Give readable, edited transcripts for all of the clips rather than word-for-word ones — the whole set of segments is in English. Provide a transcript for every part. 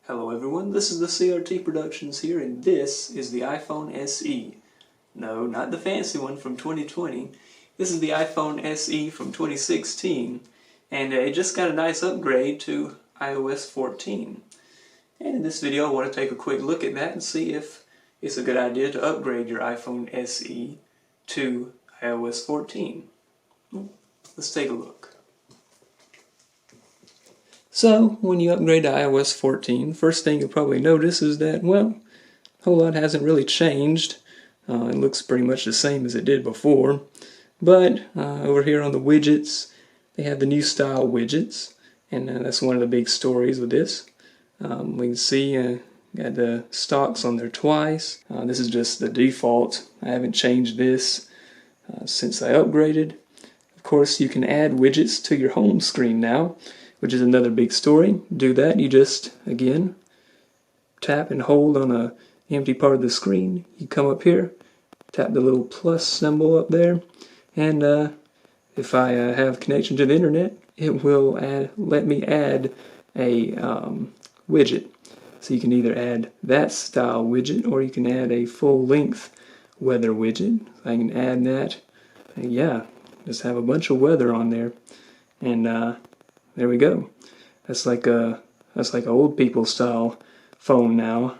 Hello everyone, this is the CRT Productions here, and this is the iPhone SE. No, not the fancy one from 2020. This is the iPhone SE from 2016, and it just got a nice upgrade to iOS 14. And in this video I want to take a quick look at that and see if it's a good idea to upgrade your iPhone SE to iOS 14. Let's take a look. So, when you upgrade to iOS 14, first thing you'll probably notice is that, well, a whole lot hasn't really changed. It looks pretty much the same as it did before. But over here on the widgets, they have the new style widgets, and that's one of the big stories with this. We can see got the stocks on there twice. This is just the default. I haven't changed this since I upgraded. Of course, you can add widgets to your home screen now, which is another big story. Do that, you just, again, tap and hold on an empty part of the screen. You come up here, tap the little plus symbol up there, and if I have connection to the internet, it will let me add a widget. So you can either add that style widget, or you can add a full-length weather widget. I can add that, and yeah, just have a bunch of weather on there, and there we go. That's like a old people style phone now.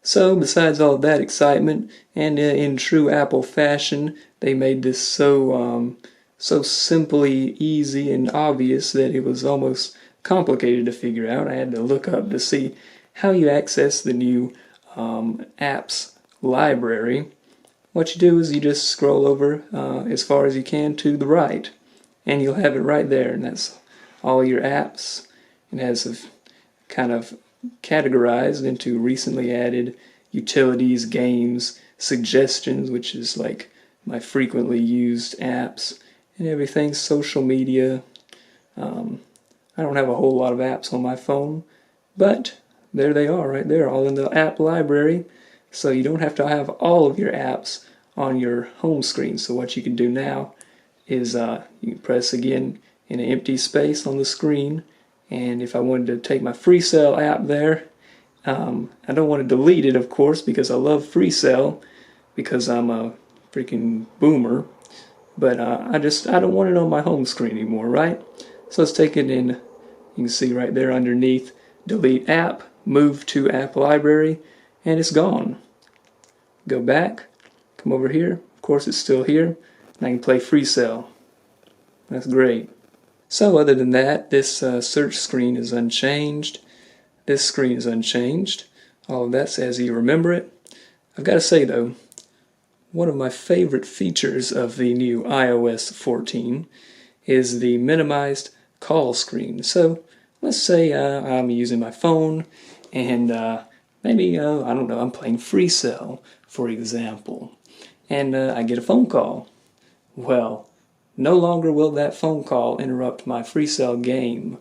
So besides all that excitement, and in true Apple fashion, they made this so simply easy and obvious that it was almost complicated to figure out. I had to look up to see how you access the new apps library. What you do is you just scroll over as far as you can to the right, and you'll have it right there, and that's all your apps. It has kind of categorized into recently added utilities, games, suggestions, which is like my frequently used apps, and everything, social media. I don't have a whole lot of apps on my phone, but there they are right there, all in the app library, so you don't have to have all of your apps on your home screen. So what you can do now is you can press again in an empty space on the screen, and if I wanted to take my FreeCell app there, I don't want to delete it, of course, because I love FreeCell, because I'm a freaking boomer, but I don't want it on my home screen anymore, right? So let's take it in. You can see right there underneath, delete app, move to app library, and it's gone. Go back, come over here, of course it's still here, and I can play FreeCell. That's great. So other than that, this search screen is unchanged. This screen is unchanged. All of that's as you remember it. I've got to say though, one of my favorite features of the new iOS 14 is the minimized call screen. So let's say I'm using my phone, and maybe, I don't know, I'm playing FreeCell, for example, and I get a phone call. Well, no longer will that phone call interrupt my FreeCell game.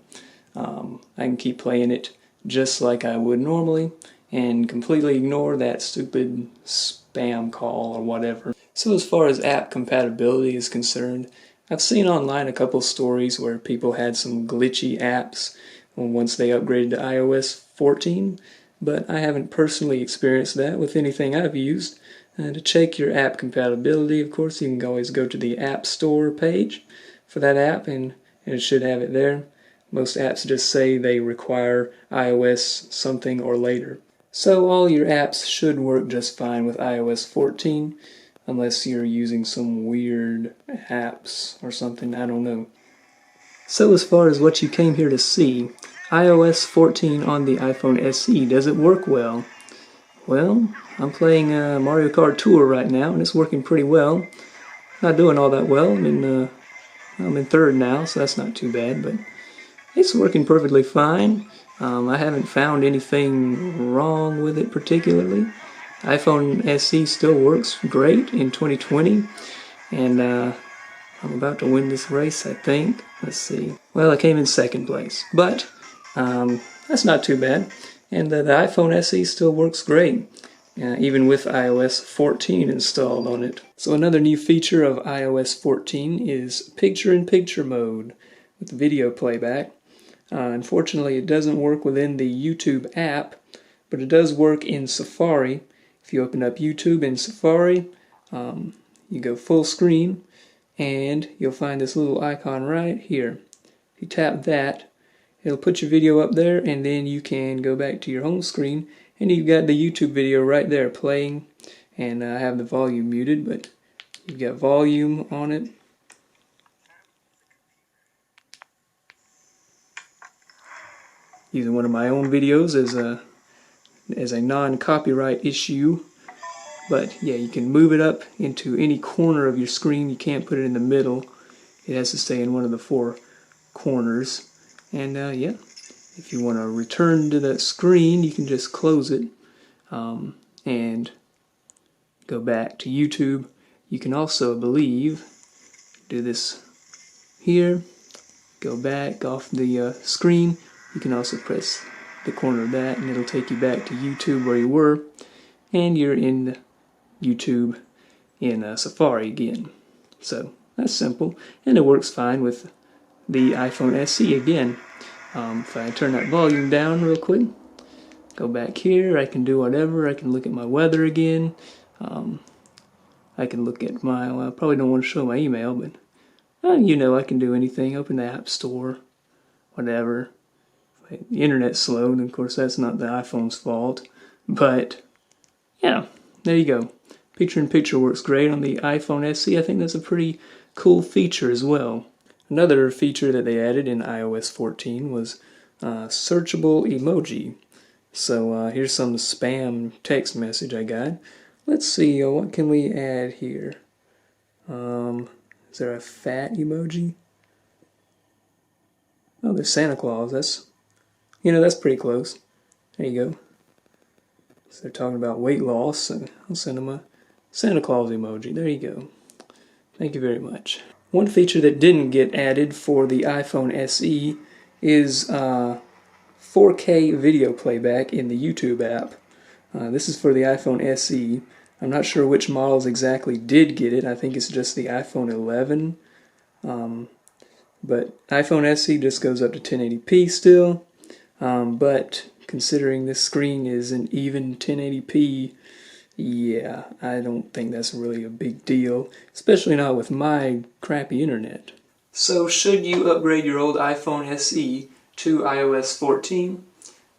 I can keep playing it just like I would normally and completely ignore that stupid spam call or whatever. So as far as app compatibility is concerned, I've seen online a couple stories where people had some glitchy apps once they upgraded to iOS 14, but I haven't personally experienced that with anything I've used. To check your app compatibility, of course, you can always go to the App Store page for that app, and it should have it there. Most apps just say they require iOS something or later. So all your apps should work just fine with iOS 14, unless you're using some weird apps or something, I don't know. So as far as what you came here to see, iOS 14 on the iPhone SE, does it work well? Well, I'm playing Mario Kart Tour right now, and it's working pretty well. Not doing all that well. I'm in third now, so that's not too bad, but it's working perfectly fine. I haven't found anything wrong with it particularly. iPhone SE still works great in 2020, and I'm about to win this race, I think. Let's see. Well, I came in second place, but that's not too bad. And the iPhone SE still works great, even with iOS 14 installed on it. So another new feature of iOS 14 is picture-in-picture mode with video playback. Unfortunately, it doesn't work within the YouTube app, but it does work in Safari. If you open up YouTube in Safari, you go full screen, and you'll find this little icon right here. If you tap that, it'll put your video up there, and then you can go back to your home screen, and you've got the YouTube video right there playing. And I have the volume muted, but you've got volume on it. Using one of my own videos as a non-copyright issue. But yeah, you can move it up into any corner of your screen. You can't put it in the middle. It has to stay in one of the four corners. And yeah, if you want to return to that screen, you can just close it and go back to YouTube. You can also, I believe, do this here, go back off the screen. You can also press the corner of that, and it'll take you back to YouTube where you were, and you're in YouTube in Safari again. So that's simple, and it works fine with the iPhone SE again. If I turn that volume down real quick, go back here, I can do whatever. I can look at my weather again. I can look at my, well, I probably don't want to show my email, but you know, I can do anything. Open the App Store, whatever. If the internet's slow, and of course that's not the iPhone's fault. But yeah, there you go. Picture-in-picture works great on the iPhone SE. I think that's a pretty cool feature as well. Another feature that they added in iOS 14 was Searchable Emoji. So here's some spam text message I got. Let's see, what can we add here? Is there a fat emoji? Oh, there's Santa Claus. That's pretty close. There you go. So they're talking about weight loss, so I'll send them a Santa Claus emoji. There you go. Thank you very much. One feature that didn't get added for the iPhone SE is 4K video playback in the YouTube app. This is for the iPhone SE. I'm not sure which models exactly did get it. I think it's just the iPhone 11. But iPhone SE just goes up to 1080p still. But considering this screen is an even 1080p, yeah, I don't think that's really a big deal, especially not with my crappy internet. So should you upgrade your old iPhone SE to iOS 14?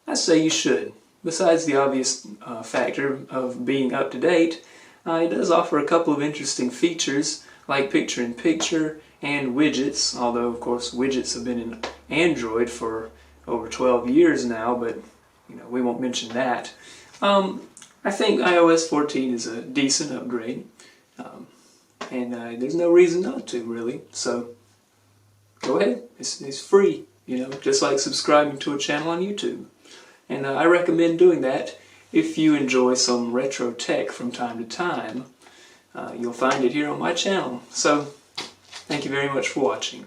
I say you should. Besides the obvious factor of being up to date, it does offer a couple of interesting features like picture-in-picture and widgets, although of course widgets have been in Android for over 12 years now, but we won't mention that. I think iOS 14 is a decent upgrade, and there's no reason not to, really. So go ahead, it's free, just like subscribing to a channel on YouTube. And I recommend doing that if you enjoy some retro tech from time to time. You'll find it here on my channel. So, thank you very much for watching.